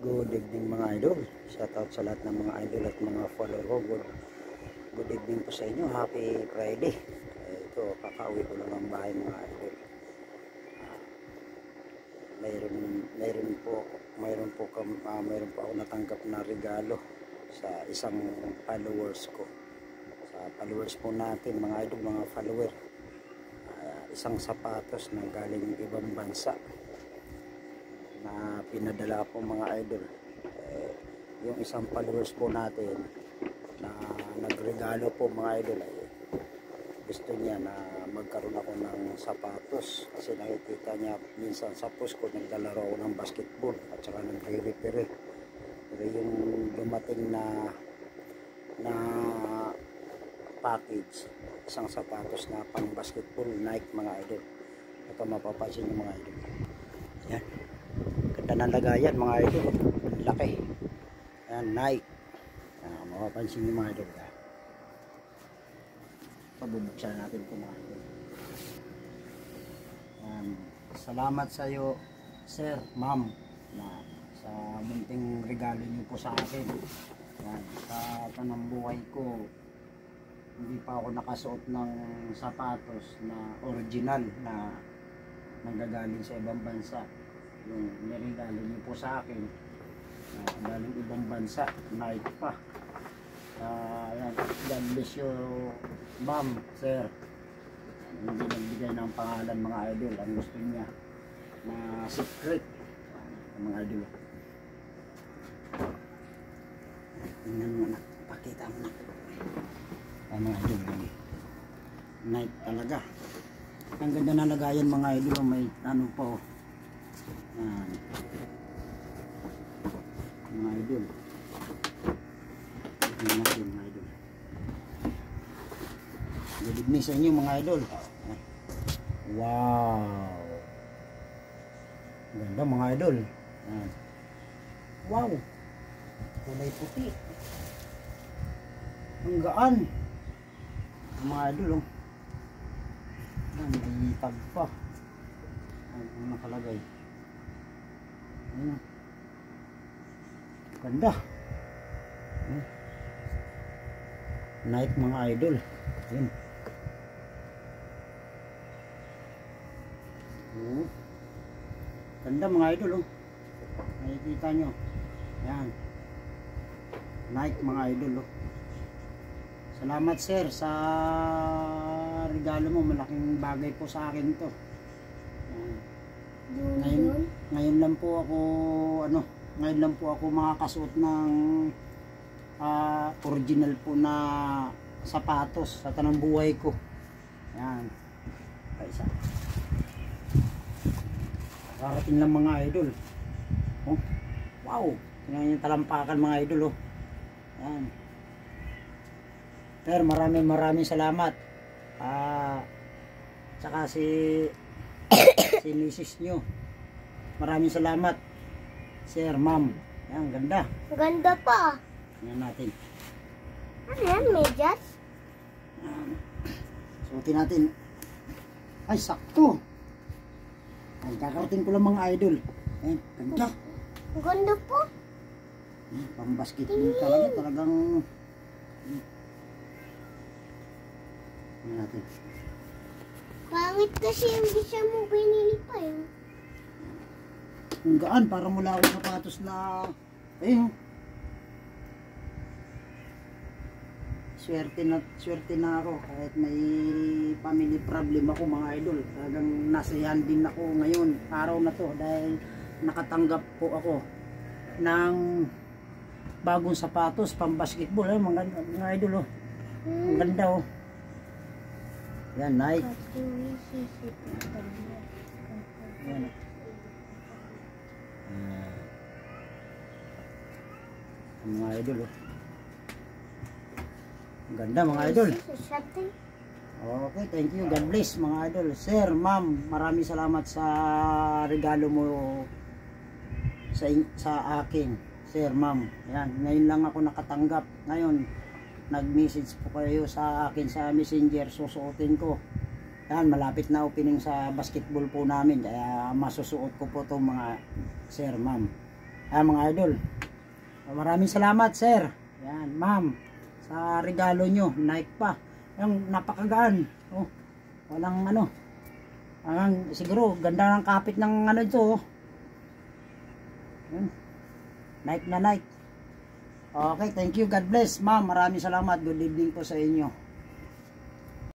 Good evening mga idol. Shoutout sa lahat ng mga idol at mga follower ko. Good evening po sa inyo. Happy Friday. Ito, kakauwi ko lang ang bahay mga idol. Mayroon po ako natanggap na regalo sa isang followers ko. Sa followers po natin mga idol, mga follower. Isang sapatos na galing ibang bansa na pinadala po mga idol. Yung isang followers po natin na nagregalo po mga idol ay gusto niya na magkaroon ako ng sapatos kasi nakikita niya minsan sa post ko naglalaro ako ng basketball at saka nagre-repair. Pero yung dumating na package, isang sapatos na pang basketball, Nike mga idol. Ito mapapansin yung mga idol. Yan. Ganda ng lagayan mga idol. Ang laki. Yan, Nike. Mapapansin yung mga idol. Pabubuksan natin ito mga idol. Salamat sa iyo, sir, ma'am, na sa munting regalo niyo po sa akin. Yan, sa tanang buhay ko, hindi pa ako nakasuot ng sapatos na original na nanggagaling sa ibang bansa. Yung niregalo niyo po sa akin galing ibang bansa, Nike pa. Yan, God bless you, ma'am, sir. Hindi nagbigay ng pangalan mga idol. Ang gusto niya na secret mga idol. Tingnan mo na, pakita mo na. Mga idol, Nike talaga. Ang ganda na lagayan mga idol. May ano po mga idol. Tingnan natin mga idol. Good evening sa inyo mga idol. Wow, ganda mga idol. Wow, kulay puti, ang gaan mga idol. May tag pa. Ano nakalagay? Ganda. Nike mga idol. Yun. Ganda mga idol. Nakikita nyo. Yan. Nike mga idol. Salamat sir sa regalo mo. Malaking bagay po sa akin to. Ngayon lang po ako makakasuot ng original po na sapatos sa tanang buhay ko. Yan. Isa. Karating lang mga idol. Oh, wow. Tingnan yung talampakan mga idol. Oh. Yan. Sir, maraming salamat. Tsaka si misis nyo. Maraming salamat. Sir, ma'am. Yan, ganda. Ganda pa. Tingnan natin. Ano yan, medyas? Suotin natin. Ay, sakto. Ay, kakarating ko lang mga idol. Ayan, ganda. Ganda po. Pang-basketball talaga. Talagang natin. Pangit kasi hindi siya mo binili pa eh. Ang gaan, para mula ako sapatos na ayun. Swerte na ako kahit may family problem ako mga idol. Talagang nasayahan din ako ngayon, araw na to, dahil nakatanggap po ako ng bagong sapatos pang basketball. Mga idol. Ang ganda oh. Yan, Nike. Yan. Mga idol oh. Ang ganda mga idol. Okay, thank you. God bless mga idol. Sir, ma'am, maraming salamat sa regalo mo sa akin. Sir, ma'am. Yan, ngayon lang ako nakatanggap. Ngayon, nag-message po kayo sa akin sa Messenger. Susuotin ko. Yan, malapit na opening sa basketball po namin. Kaya masusuot ko po itong mga sir, ma'am. mga idol. Maraming salamat sir. Yan, ma'am. Sa regalo nyo. Nike pa. Yung napakagaan. Oh, walang ano. Siguro, ganda ng kapit ng ano ito. Oh. Yan. Nike na Nike. Okay, thank you. God bless. Ma'am, maraming salamat. Good evening po sa inyo.